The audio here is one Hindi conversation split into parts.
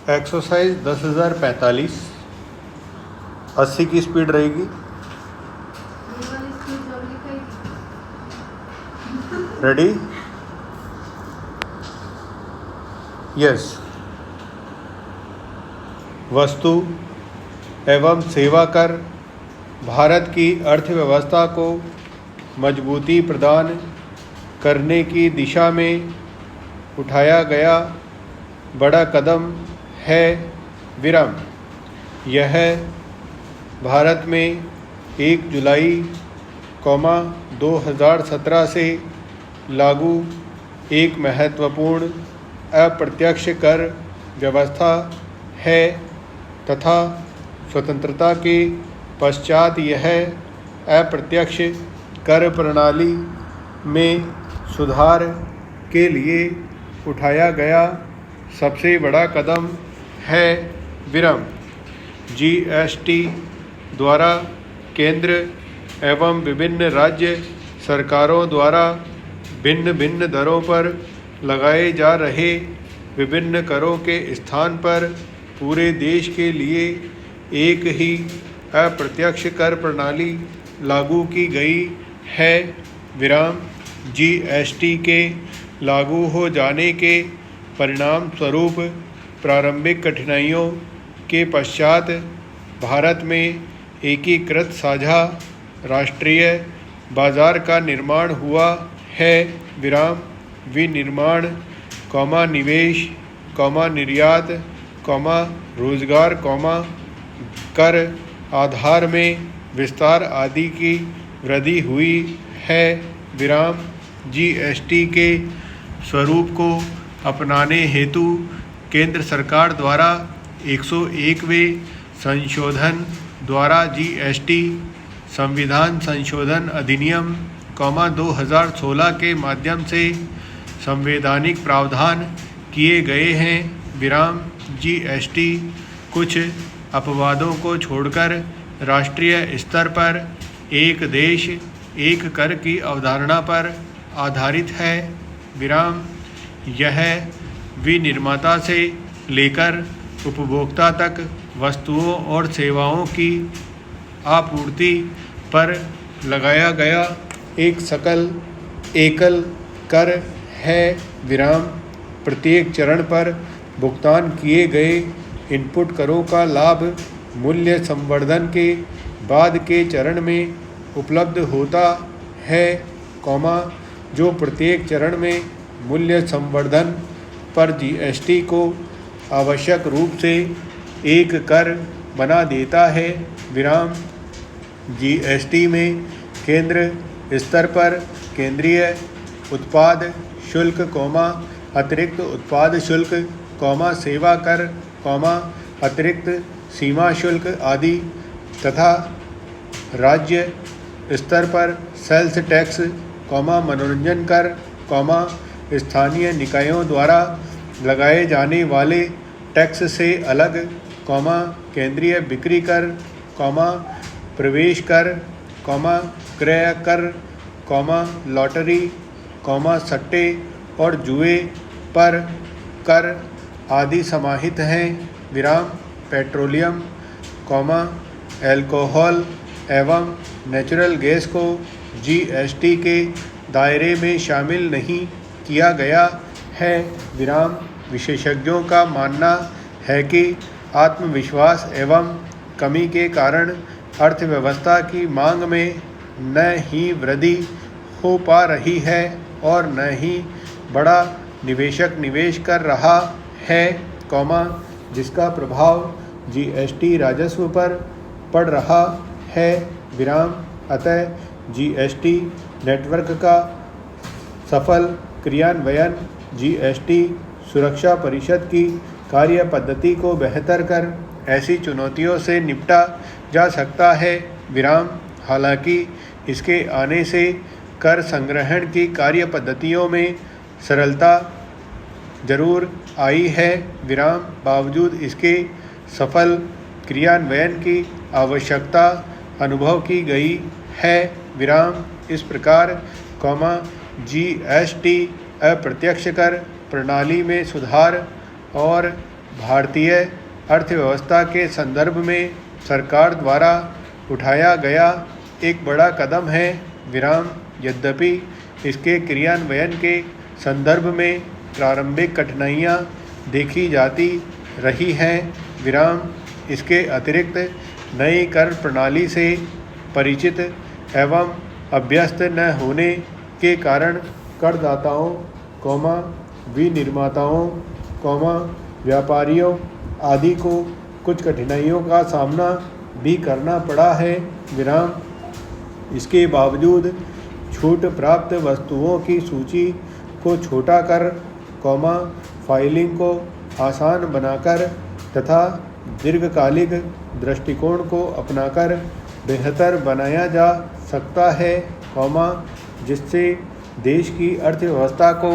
एक्सरसाइज 10,045 80 की स्पीड रहेगी। रेडी? यस। वस्तु एवं सेवा कर भारत की अर्थव्यवस्था को मजबूती प्रदान करने की दिशा में उठाया गया बड़ा कदम है। विराम। यह भारत में 1 जुलाई 2017 से लागू एक महत्वपूर्ण अप्रत्यक्ष कर व्यवस्था है तथा स्वतंत्रता के पश्चात यह अप्रत्यक्ष कर प्रणाली में सुधार के लिए उठाया गया सबसे बड़ा कदम है। विराम। जीएसटी द्वारा केंद्र एवं विभिन्न राज्य सरकारों द्वारा भिन्न भिन्न दरों पर लगाए जा रहे विभिन्न करों के स्थान पर पूरे देश के लिए एक ही अप्रत्यक्ष कर प्रणाली लागू की गई है। विराम। जीएसटी के लागू हो जाने के परिणाम स्वरूप प्रारंभिक कठिनाइयों के पश्चात भारत में एकीकृत साझा राष्ट्रीय बाजार का निर्माण हुआ है। विराम। विनिर्माण, निवेश, निर्यात, रोजगार, कर आधार में विस्तार आदि की वृद्धि हुई है। विराम। जीएसटी के स्वरूप को अपनाने हेतु केंद्र सरकार द्वारा 101वें संशोधन द्वारा जीएसटी संविधान संशोधन अधिनियम 2016 के माध्यम से संवैधानिक प्रावधान किए गए हैं। विराम। जीएसटी कुछ अपवादों को छोड़कर राष्ट्रीय स्तर पर एक देश एक कर की अवधारणा पर आधारित है। विराम। यह विनिर्माता से लेकर उपभोक्ता तक वस्तुओं और सेवाओं की आपूर्ति पर लगाया गया एक एकल कर है। विराम। प्रत्येक चरण पर भुगतान किए गए इनपुट करों का लाभ मूल्य संवर्धन के बाद के चरण में उपलब्ध होता है, जो प्रत्येक चरण में मूल्य संवर्धन पर जीएसटी को आवश्यक रूप से एक कर बना देता है। विराम। जीएसटी में केंद्र स्तर पर केंद्रीय उत्पाद शुल्क, अतिरिक्त उत्पाद शुल्क, सेवा कर, अतिरिक्त सीमा शुल्क आदि तथा राज्य स्तर पर सेल्स टैक्स, मनोरंजन कर, स्थानीय निकायों द्वारा लगाए जाने वाले टैक्स से अलग, केंद्रीय बिक्री कर, प्रवेश कर, क्रय कर, लॉटरी, सट्टे और जुए पर कर आदि समाहित हैं। विराम। पेट्रोलियम, एल्कोहल एवं नेचुरल गैस को जीएसटी के दायरे में शामिल नहीं किया गया है। विराम। विशेषज्ञों का मानना है कि आत्मविश्वास एवं कमी के कारण अर्थव्यवस्था की मांग में न ही वृद्धि हो पा रही है और न ही बड़ा निवेशक निवेश कर रहा है, जिसका प्रभाव जीएसटी राजस्व पर पड़ रहा है। विराम। अतः जीएसटी नेटवर्क का सफल क्रियान्वयन जीएसटी सुरक्षा परिषद की कार्य पद्धति को बेहतर कर ऐसी चुनौतियों से निपटा जा सकता है। विराम। हालांकि इसके आने से कर संग्रहण की कार्य पद्धतियों में सरलता जरूर आई है। विराम। बावजूद इसके सफल क्रियान्वयन की आवश्यकता अनुभव की गई है। विराम। इस प्रकार, जीएसटी अप्रत्यक्ष कर प्रणाली में सुधार और भारतीय अर्थव्यवस्था के संदर्भ में सरकार द्वारा उठाया गया एक बड़ा कदम है। विराम यद्यपि इसके क्रियान्वयन के संदर्भ में प्रारंभिक कठिनाइयाँ देखी जाती रही हैं। विराम इसके अतिरिक्त नई कर प्रणाली से परिचित एवं अभ्यस्त न होने के कारण करदाताओं, विनिर्माताओं, व्यापारियों आदि को कुछ कठिनाइयों का सामना भी करना पड़ा है। विराम इसके बावजूद छूट प्राप्त वस्तुओं की सूची को छोटा कर, फाइलिंग को आसान बनाकर तथा दीर्घकालिक दृष्टिकोण को अपनाकर बेहतर बनाया जा सकता है, जिससे देश की अर्थव्यवस्था को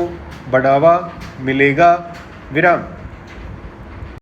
बढ़ावा मिलेगा। विराम।